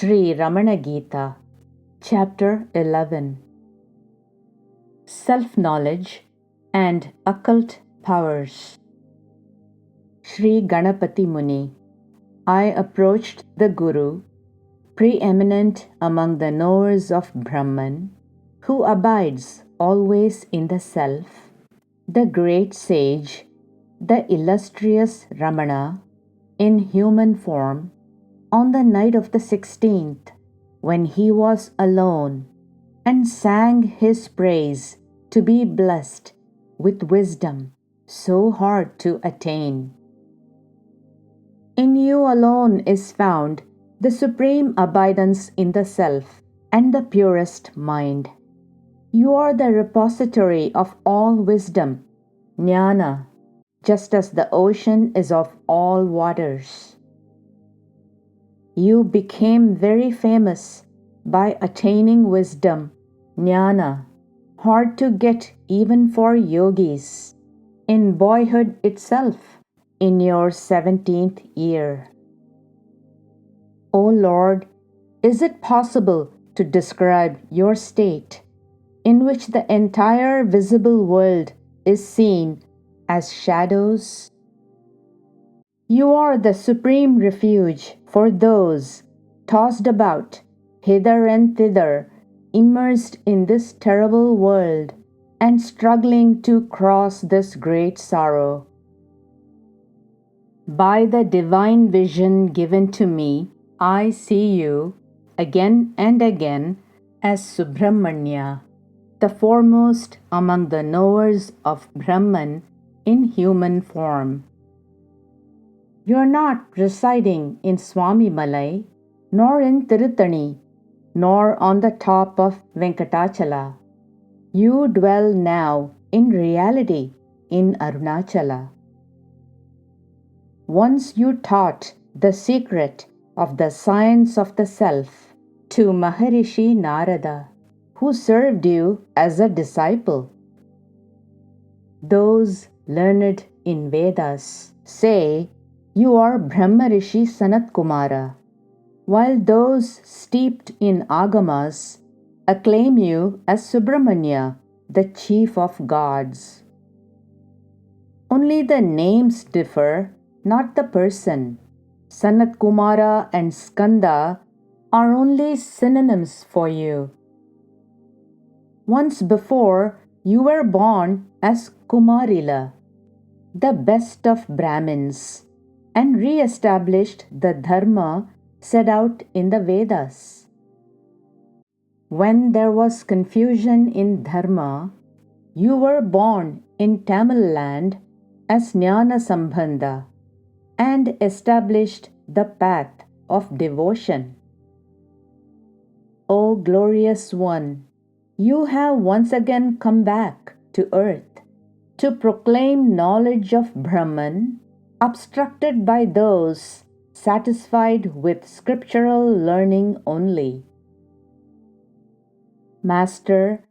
Sri Ramana Gita, Chapter 11. Self-Knowledge and Occult Powers. Sri Ganapati Muni. I approached the Guru, preeminent among the knowers of Brahman, who abides always in the self, the great sage, the illustrious Ramana, in human form, on the night of the 16th, when he was alone, and sang his praise to be blessed with wisdom so hard to attain. In you alone is found the supreme abidance in the self and the purest mind. You are the repository of all wisdom, Jnana, just as the ocean is of all waters. You became very famous by attaining wisdom, Jnana, hard to get even for yogis, in boyhood itself, in your 17th year. O Lord, is it possible to describe your state, in which the entire visible world is seen as shadows? You are the supreme refuge for those tossed about hither and thither, immersed in this terrible world and struggling to cross this great sorrow. By the divine vision given to me, I see you again and again as Subramanya, the foremost among the knowers of Brahman in human form. You are not residing in Swami Malai, nor in Tirutani, nor on the top of Venkatachala. You dwell now in reality in Arunachala. Once you taught the secret of the science of the self to Maharishi Narada, who served you as a disciple. Those learned in Vedas say you are Brahmarishi Sanat Kumara, while those steeped in Agamas acclaim you as Subramanya, the chief of gods. Only the names differ, not the person. Sanat Kumara and Skanda are only synonyms for you. Once before, you were born as Kumarila, the best of Brahmins, and re-established the dharma set out in the Vedas. When there was confusion in dharma, you were born in Tamil land as Jnana Sambandha and established the path of devotion. O glorious one, you have once again come back to earth to proclaim knowledge of Brahman, obstructed by those satisfied with scriptural learning only. Master,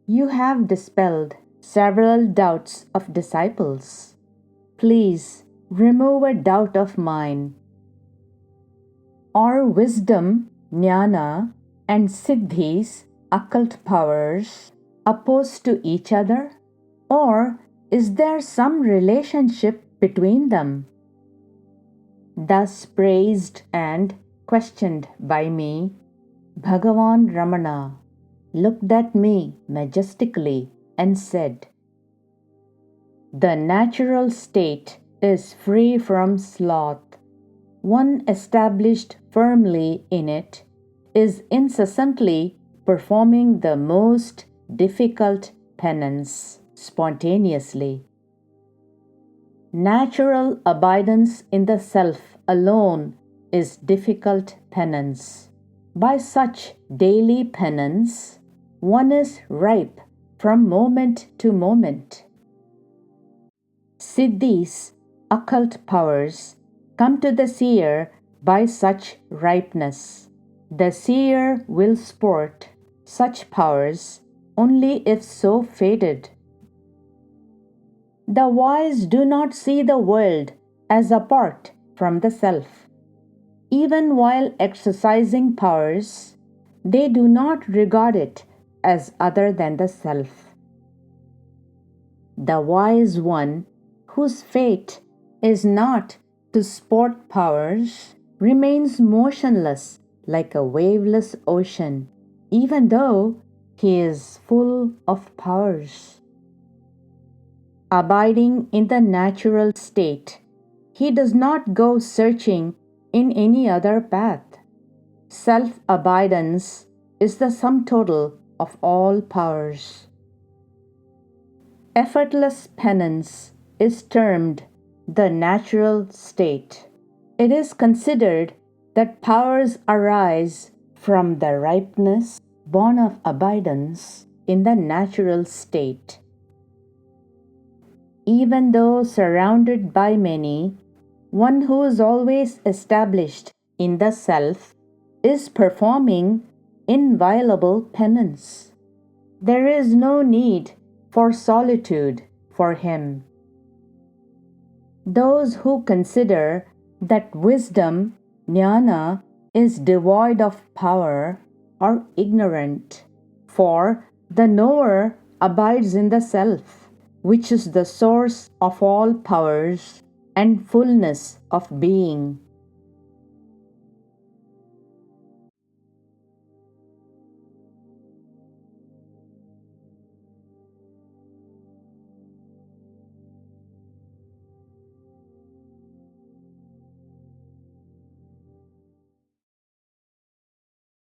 you have dispelled several doubts of disciples. Please remove a doubt of mine. Are wisdom, jnana, and siddhis, occult powers, opposed to each other? Or is there some relationship between them? Thus praised and questioned by me, Bhagavan Ramana looked at me majestically and said, "The natural state is free from sloth. One established firmly in it is incessantly performing the most difficult penance spontaneously. Natural abidance in the self alone is difficult penance. By such daily penance, one is ripe from moment to moment. Siddhis, occult powers, come to the seer by such ripeness. The seer will sport such powers only if so fated. The wise do not see the world as apart from the self. Even while exercising powers, they do not regard it as other than the self. The wise one, whose fate is not to sport powers, remains motionless like a waveless ocean, even though he is full of powers. Abiding in the natural state, he does not go searching in any other path. Self-abidance is the sum total of all powers. Effortless penance is termed the natural state. It is considered that powers arise from the ripeness born of abidance in the natural state. Even though surrounded by many, one who is always established in the self is performing inviolable penance. There is no need for solitude for him. Those who consider that wisdom, jnana, is devoid of power are ignorant, for the knower abides in the self, which is the source of all powers and fullness of being.